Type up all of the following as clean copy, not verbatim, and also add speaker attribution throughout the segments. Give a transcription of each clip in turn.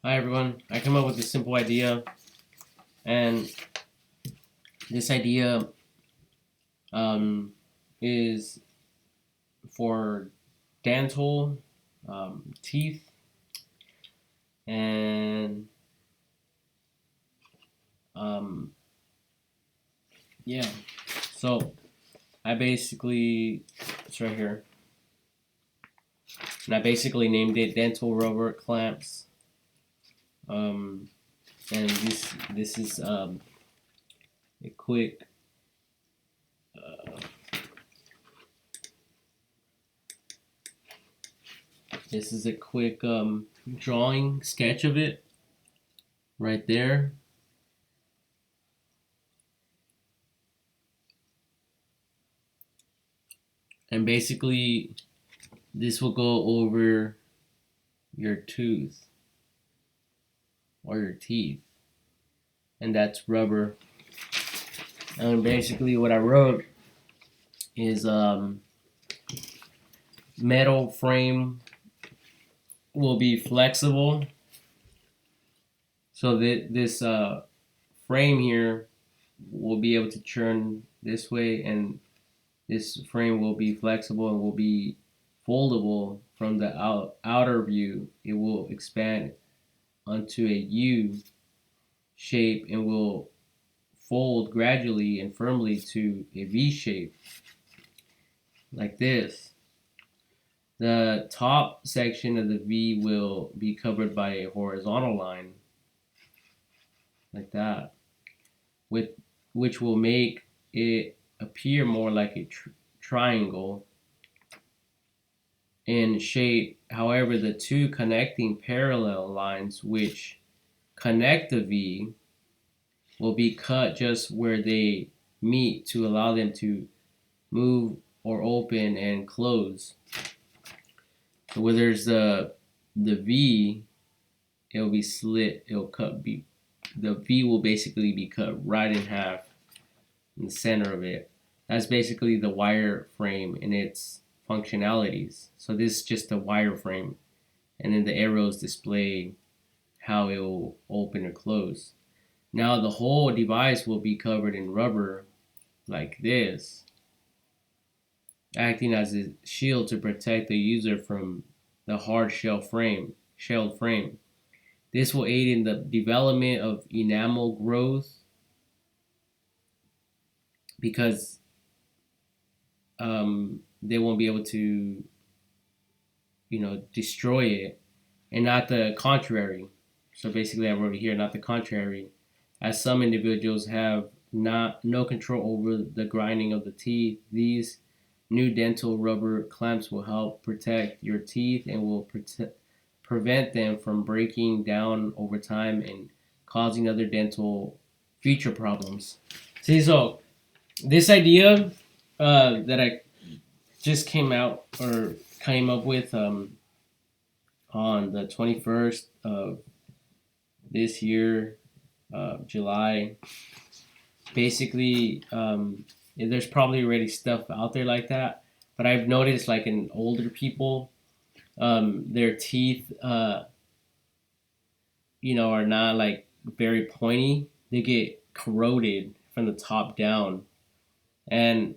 Speaker 1: Hi everyone. I come up with a simple idea, and this idea um, is for dental teeth, and um, yeah. So I basically it's right here, and I basically named it dental rubber clamps. Um, and this is a quick. Uh, this is a quick drawing sketch of it right there. And basically this will go over your tooth or your teeth, and that's rubber. And basically, what I wrote is metal frame will be flexible, so that this frame here will be able to turn this way, and this frame will be flexible and will be foldable from the outer view. It will expand onto a U shape and will fold gradually and firmly to a V shape like this. The top section of the V will be covered by a horizontal line like that, with which will make it appear more like a triangle in shape. However, the two connecting parallel lines which connect the V will be cut just where they meet to allow them to move or open and close. So where there's the V, it'll be slit. It'll cut. The V will basically be cut right in half in the center of it. That's basically the wire frame and its functionalities. So this is just a wire frame, and then the arrows display how it will open or close. Now the whole device will be covered in rubber like this, acting as a shield to protect the user from the hard shell frame. This will aid in the development of enamel growth because they won't be able to, destroy it, and not the contrary. So basically, I wrote it here, not the contrary, as some individuals have not no control over the grinding of the teeth. These new dental rubber clamps will help protect your teeth and will prevent them from breaking down over time and causing other dental future problems. See, so this idea that I just came up with on the 21st of this year, July. Basically, there's probably already stuff out there like that, but I've noticed like in older people, their teeth, are not like very pointy. They get corroded from the top down, and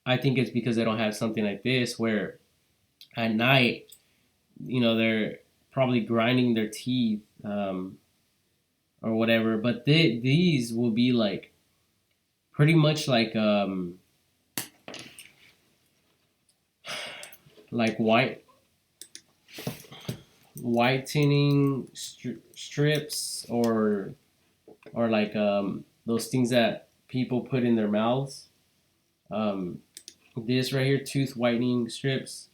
Speaker 1: I think it's because they don't have something like this where at night, they're probably grinding their teeth or whatever. But these will be like pretty much like whitening strips or like those things that people put in their mouths. Um, this right here, tooth whitening strips,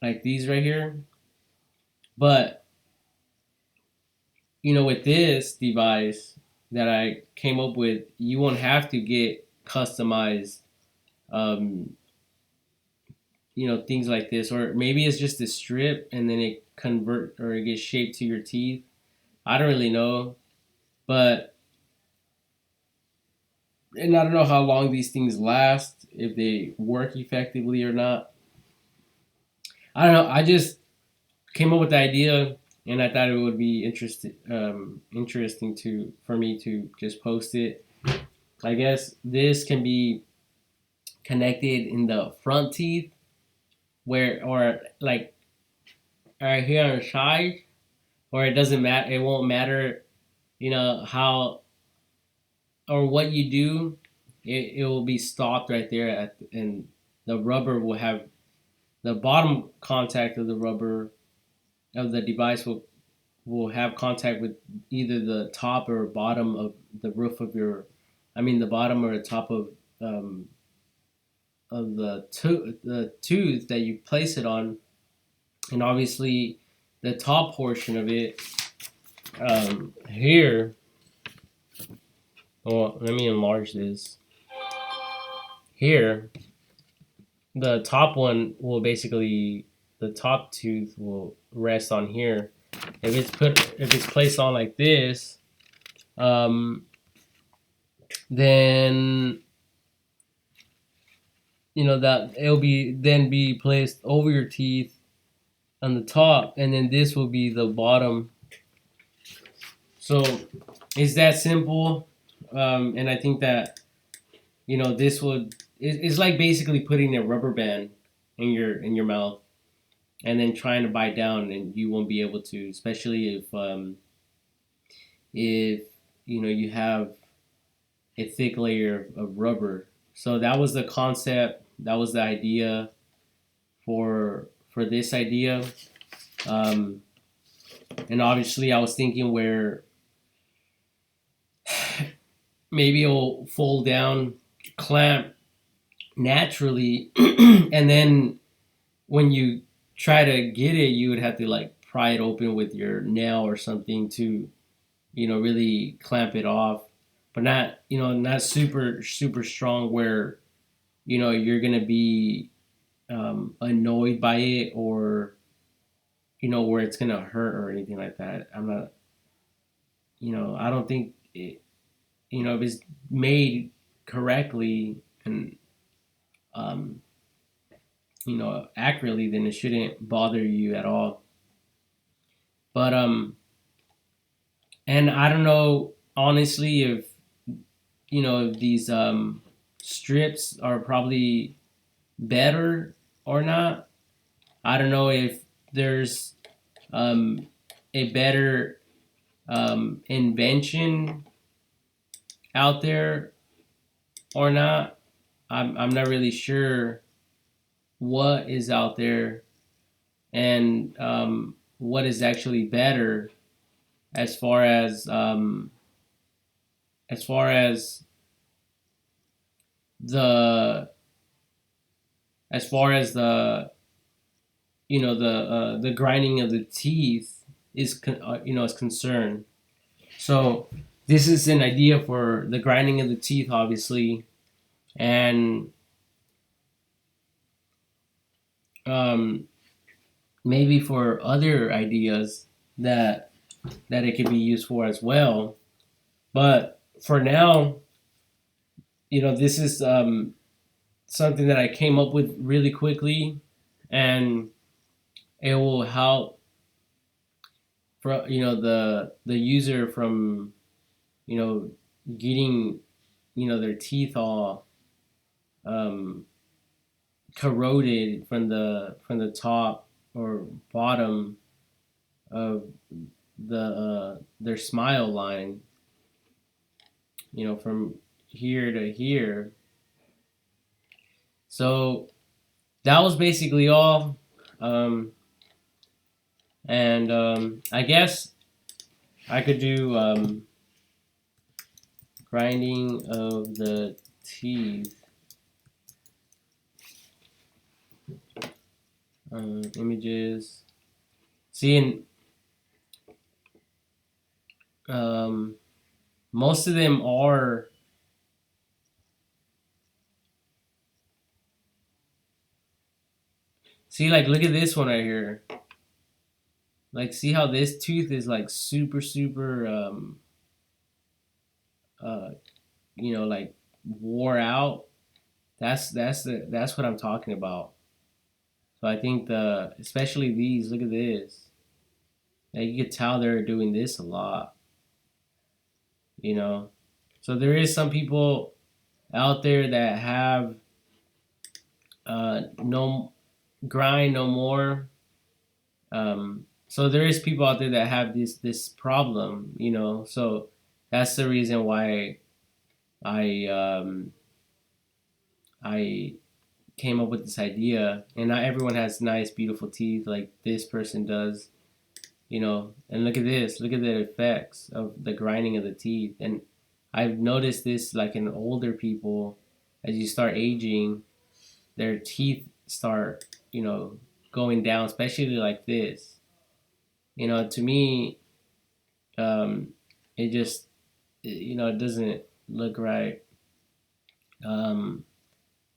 Speaker 1: like these right here. But with this device that I came up with, you won't have to get customized, um, things like this, or maybe it's just a strip and then it convert or it gets shaped to your teeth. I don't really know, but and I don't know how long these things last, if they work effectively or not. I don't know. I just came up with the idea, and I thought it would be interesting to for me to just post it. I guess this can be connected in the front teeth, where or like right here on the side, or it doesn't matter. It won't matter, how or what you do. It will be stopped right there, and the rubber will have the bottom contact of the rubber of the device will have contact with either the top or bottom of the roof of your, I mean the bottom or the top um, of the tooth that you place it on, and obviously the top portion of it here. Well, let me enlarge this. Here, the top one will basically the top tooth will rest on here. If it's placed on like this, um, then that it'll be placed over your teeth on the top, and then this will be the bottom. So it's that simple, and I think that this would it's like basically putting a rubber band in your mouth and then trying to bite down, and you won't be able to, especially if you have a thick layer of rubber. So that was the concept. That was the idea for this idea. Um, and obviously, I was thinking where maybe it'll fold down, clamp naturally, and then when you try to get it, you would have to like pry it open with your nail or something to really clamp it off, but not super super strong where you're gonna be annoyed by it, or where it's gonna hurt or anything like that. I'm not, I don't think it, if it's made correctly and um, accurately, then it shouldn't bother you at all. But and I don't know honestly if these strips are probably better or not. I don't know if there's um, a better invention out there or not. I'm not really sure what is out there, and what is actually better as far as the as far as the grinding of the teeth is concerned. So this is an idea for the grinding of the teeth, obviously, and um, maybe for other ideas that it could be used for as well. But for now, this is something that I came up with really quickly, and it will help for the user from you know getting their teeth all um, corroded from the top or bottom of their smile line, from here to here. So that was basically all. Um, and I guess I could do grinding of the teeth images. See, um, most of them are. See, like, look at this one right here. Like, see how this tooth is like super, super, uh, like wore out. That's what I'm talking about. So I think especially these, look at this. You could tell they're doing this a lot, you know. So there is some people out there that have no grind no more. So there is people out there that have this problem, you know. So that's the reason why I I came up with this idea. And not everyone has nice, beautiful teeth like this person does, you know. And look at this. Look at the effects of the grinding of the teeth. And I've noticed this like in older people, as you start aging, their teeth start, you know, going down, especially like this. You know, to me, um, it just, you know, it doesn't look right. Um,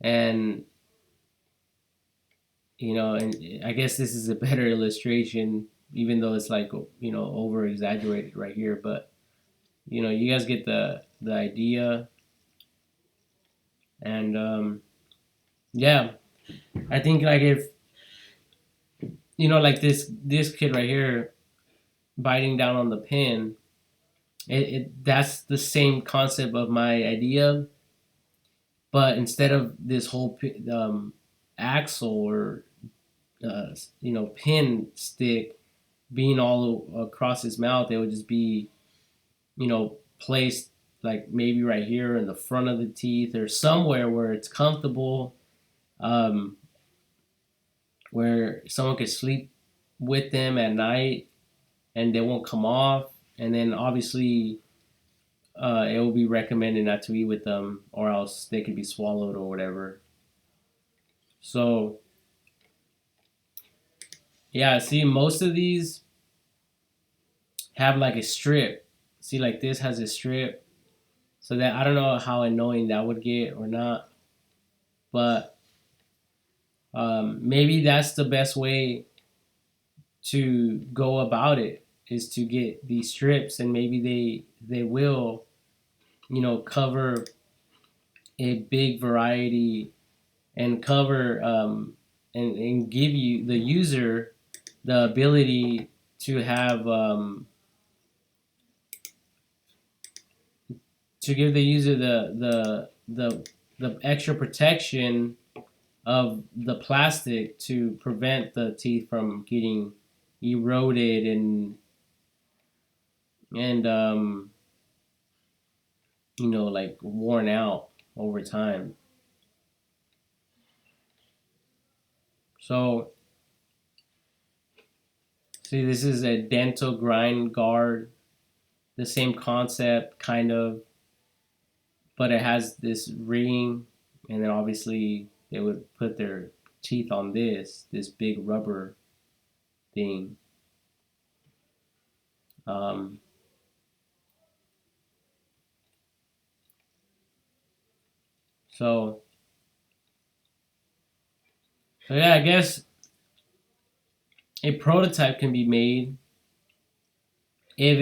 Speaker 1: and you know, and I guess this is a better illustration, even though it's like, you know, over exaggerated right here. But you know, you guys get the idea. And yeah, I think like if, you know, like this kid right here biting down on the pin, that's the same concept of my idea, but instead of this whole axle or you know, pin stick being all across his mouth, it would just be, you know, placed like maybe right here in the front of the teeth or somewhere where it's comfortable, um, where someone could sleep with them at night and they won't come off. And then obviously, it will be recommended not to eat with them, or else they could be swallowed or whatever. So yeah, see, most of these have like a strip. See, like this has a strip, so that I don't know how annoying that would get or not, but maybe that's the best way to go about it, is to get these strips, and maybe they will, you know, cover a big variety and cover and give you the user the ability to have to give the user the extra protection of the plastic to prevent the teeth from getting eroded and you know, like worn out over time. So see, this is a dental grind guard, the same concept kind of, but it has this ring, and then obviously they would put their teeth on this big rubber thing. Um, so so yeah, I guess a prototype can be made if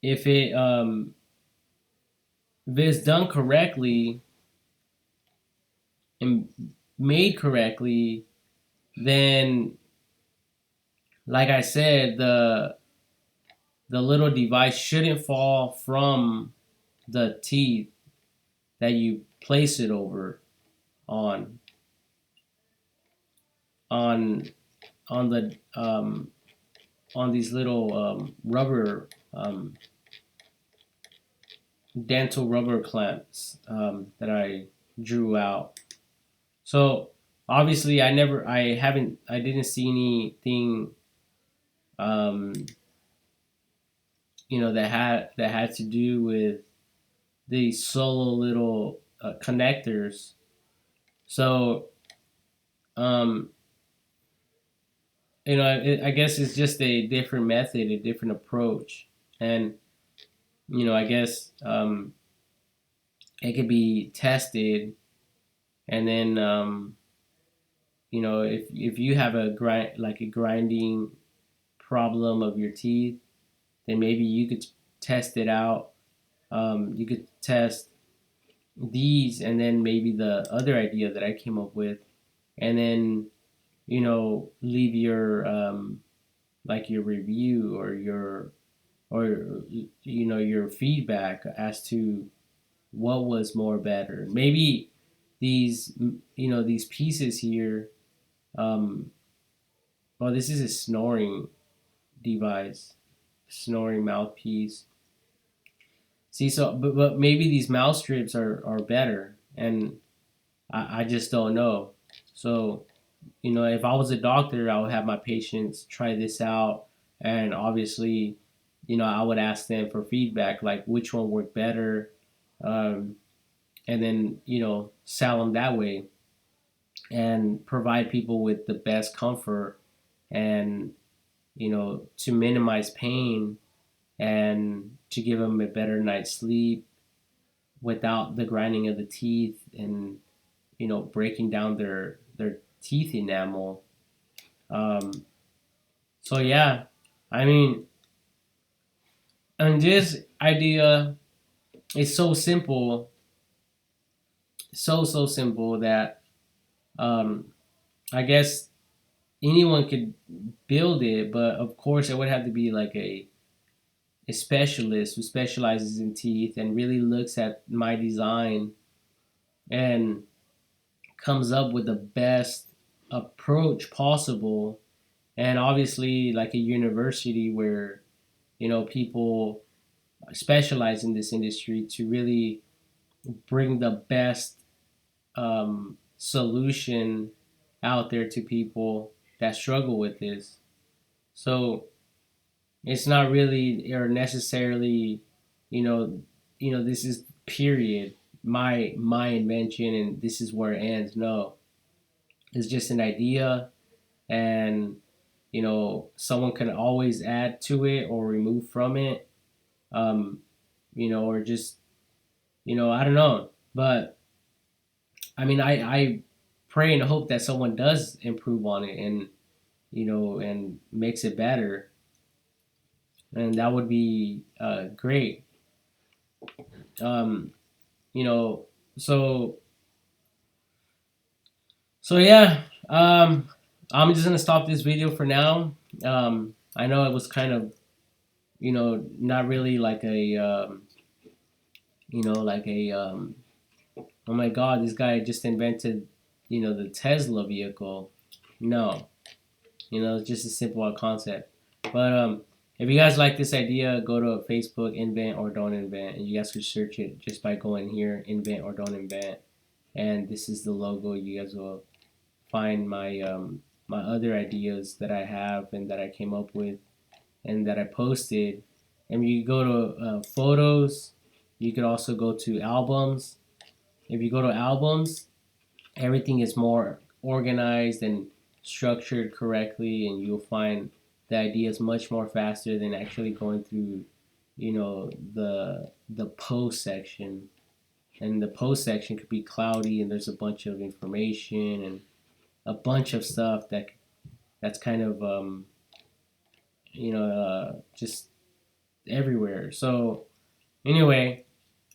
Speaker 1: if it if it's done correctly and made correctly. Then like I said, the little device shouldn't fall from the teeth that you place it over on on on the on these little rubber dental rubber clamps that I drew out. So obviously, I didn't see anything, um, you know, that had to do with these solo little connectors. So um, you know, I guess it's just a different method, a different approach, and you know, I guess it could be tested, and then you know, if you have a grinding problem of your teeth, then maybe you could test it out. You could test these, and then maybe the other idea that I came up with, and then leave your like your review or your feedback as to what was more better. Maybe these pieces here. Um, well, this is a snoring device, snoring mouthpiece. See, so but maybe these mouse strips are better, and I just don't know. So if I was a doctor, I would have my patients try this out, and obviously, I would ask them for feedback, like which one worked better, um, and then sell them that way, and provide people with the best comfort, and to minimize pain, and to give them a better night's sleep without the grinding of the teeth, and breaking down their teeth enamel. So yeah, I mean, and this idea is so simple, so simple that um, I guess anyone could build it, but of course it would have to be like a specialist who specializes in teeth and really looks at my design and comes up with the best approach possible. And obviously, like a university where people specialize in this industry to really bring the best solution out there to people that struggle with this. So it's not really or necessarily, you know, this is period my invention and this is where it ends. No, it's just an idea, and someone can always add to it or remove from it, um, or just I don't know, but I mean, I pray and hope that someone does improve on it and and makes it better, and that would be great. Um, you know, so yeah, I'm just gonna stop this video for now. I know it was kind of not really like a like a oh my god, this guy just invented the Tesla vehicle. No, it's just a simple concept. But if you guys like this idea, go to Facebook, invent or don't invent, and you guys could search it just by going here, invent or don't invent. And this is the logo. You guys will find my other ideas that I have and that I came up with and that I posted. And you go to photos. You could also go to albums. If you go to albums, everything is more organized and structured correctly, and you'll find the ideas much more faster than actually going through the post section. And the post section could be cloudy, and there's a bunch of information and a bunch of stuff that's kind of just everywhere. So anyway,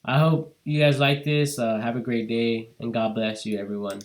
Speaker 1: I hope you guys like this. Have a great day, and God bless you, everyone.